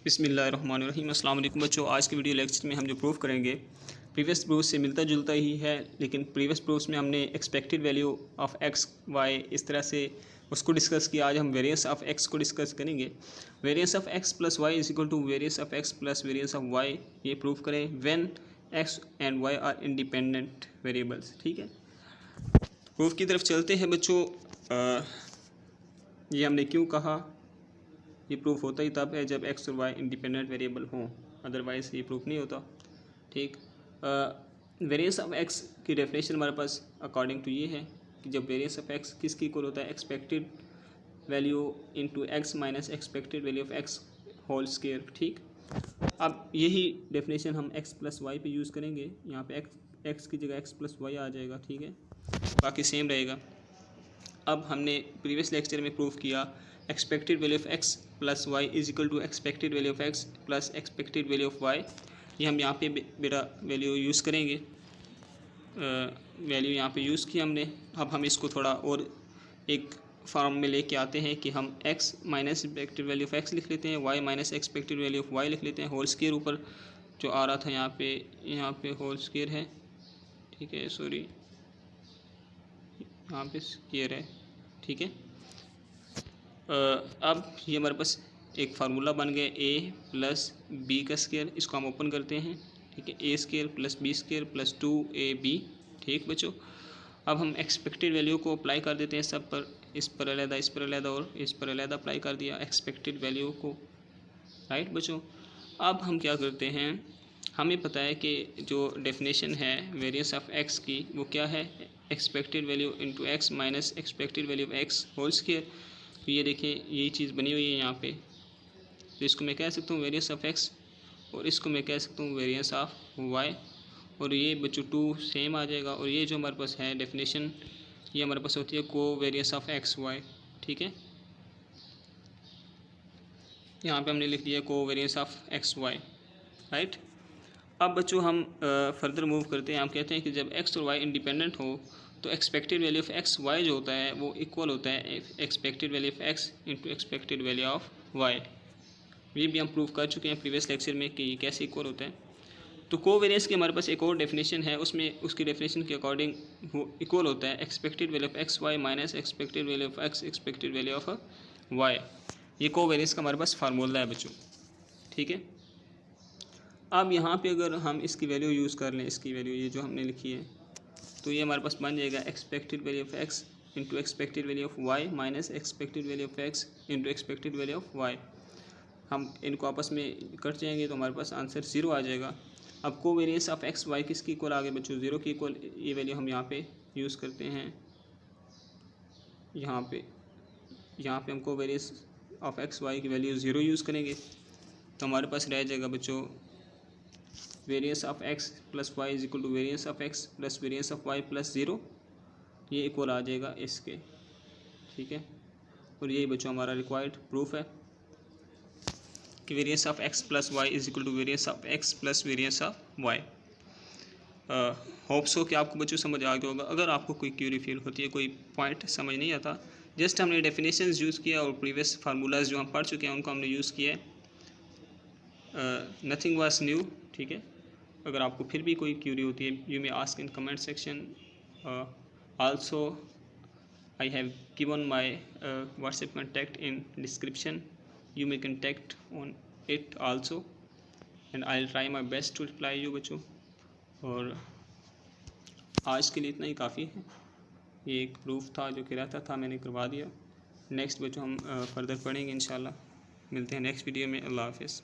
बिस्मिल्लाहिर्रहमानिर्रहीम। अस्सलाम वालेकुम बच्चों, आज के वीडियो लेक्चर में हम जो प्रूफ करेंगे प्रीवियस प्रूफ से मिलता जुलता ही है, लेकिन प्रीवियस प्रूफ में हमने expected value of X Y इस तरह से उसको डिस्कस किया। आज हम वेरिएंस ऑफ एक्स को डिस्कस करेंगे। Variance of X plus Y is equal to variance of X plus variance of Y, ये प्रूफ करें when X and Y are independent variables. ठीक है, प्रूफ की तरफ चलते हैं बच्चों। ये हमने क्यों कहा, ये प्रूफ होता ही तब है जब एक्स और वाई इंडिपेंडेंट वेरिएबल हों, अदरवाइज ये प्रूफ नहीं होता। ठीक, वेरिएंस ऑफ एक्स की डेफिनेशन हमारे पास अकॉर्डिंग टू ये है कि जब वेरिएंस ऑफ एक्स किसकी इक्वल होता है, expected value into X minus expected value of X whole square. ठीक, अब यही डेफिनेशन हम एक्स प्लस वाई पे यूज़ करेंगे। यहाँ पे एक्स की जगह एक्स प्लस वाई आ जाएगा। ठीक है, बाकी सेम रहेगा। अब हमने प्रीवियस लेक्चर में प्रूफ किया expected value of X plus Y is equal to expected value of X plus expected value of Y. ये हम यहाँ पे बेटा वैल्यू यूज़ करेंगे, वैल्यू यहाँ पे यूज़ की हमने। अब हम इसको थोड़ा और एक फॉर्म में लेके आते हैं कि हम x minus expected value of x लिख लेते हैं, y minus expected value of y लिख लेते हैं। होल स्क्वायर ऊपर जो आ रहा था यहाँ पे होल स्क्वायर है। ठीक है, सॉरी यहाँ पे स्क्वायर है। ठीक है, अब ये हमारे पास एक फार्मूला बन गया a प्लस बी का स्क्वायर। इसको हम ओपन करते हैं। ठीक है, a square plus B square plus 2ab। ठीक बच्चों, अब हम एक्सपेक्टेड वैल्यू को अप्लाई कर देते हैं सब पर, इस पर अलहदा, इस पर अलहदा और इस पर अलहदा अप्लाई कर दिया एक्सपेक्टेड वैल्यू को। राइट बच्चों, अब हम क्या करते हैं, हमें पता है कि जो डेफिनेशन है वेरिएंस ऑफ एक्स की वो क्या है, expected value into X minus expected value of X whole square. तो ये देखें, यही चीज़ बनी हुई है यहाँ पे। तो इसको मैं कह सकता हूँ वेरिएंस ऑफ एक्स और इसको मैं कह सकता हूँ वेरिएंस ऑफ वाई, और ये बच्चों 2 सेम आ जाएगा। और ये जो हमारे पास है डेफिनेशन, ये हमारे पास होती है को वेरिएंस ऑफ एक्स वाई। ठीक है, यहाँ पे हमने लिख दिया को variance of X Y. Right, अब बच्चों हम फर्दर मूव करते हैं। हम कहते हैं कि जब एक्स और वाई इंडिपेंडेंट हो तो expected value of X Y जो होता है वो इक्वल होता है expected value of X into expected value of Y. ये भी हम प्रूव कर चुके हैं प्रीवियस लेक्चर में कि ये कैसे इक्वल होता है। तो कोवेरिएंस की हमारे पास एक और डेफिनेशन है, उसमें उसकी डेफिनेशन के अकॉर्डिंग वो इक्वल होता है expected value of X Y minus expected value of X expected value of Y. ये कोवेरिएंस का हमारे पास फार्मूला है बच्चों। ठीक है, अब यहाँ पे अगर हम इसकी वैल्यू यूज़ कर लें, इसकी वैल्यू ये जो हमने लिखी है, तो ये हमारे पास बन जाएगा expected value of X into expected value of Y minus expected value of X into expected value of Y. हम इनको आपस में कट जाएंगे तो हमारे पास आंसर 0 आ जाएगा। अब कोवेरिएंस ऑफ एक्स वाई किसकी इक्वल आ गए बच्चों, 0 की इक्वल। ये वैल्यू हम यहाँ पे यूज़ करते हैं, यहाँ पे हम कोवेरिएंस ऑफ एक्स वाई की वैल्यू 0 यूज़ करेंगे तो हमारे पास रह जाएगा बच्चों variance of X plus Y is equal to variance of X plus variance of Y plus 0। ये इक्वल आ जाएगा इसके। ठीक है, और यही बच्चों हमारा रिक्वायर्ड प्रूफ है कि variance of X plus Y is equal to variance of X plus variance of Y. Hope so कि आपको बच्चों समझ आ गया होगा। अगर आपको कोई क्यूरी फील होती है, कोई पॉइंट समझ नहीं आता, जस्ट हमने डेफिनेशंस यूज़ किया और प्रीवियस फार्मूलाज जो हम पढ़ चुके हैं उनको हमने यूज़ किया है। Nothing was new. ठीक है, अगर आपको फिर भी कोई क्यूरी होती है, you may ask in comment section. Also I have given my WhatsApp contact in description, you may contact on it also and I'll try my best to reply you बच्चों। और आज के लिए इतना ही काफ़ी है। ये एक प्रूफ था जो कि रहता था, मैंने करवा दिया। नेक्स्ट बच्चों हम फर्दर पढ़ेंगे इंशाल्लाह। मिलते हैं नेक्स्ट वीडियो में। अल्लाह हाफ़िज़।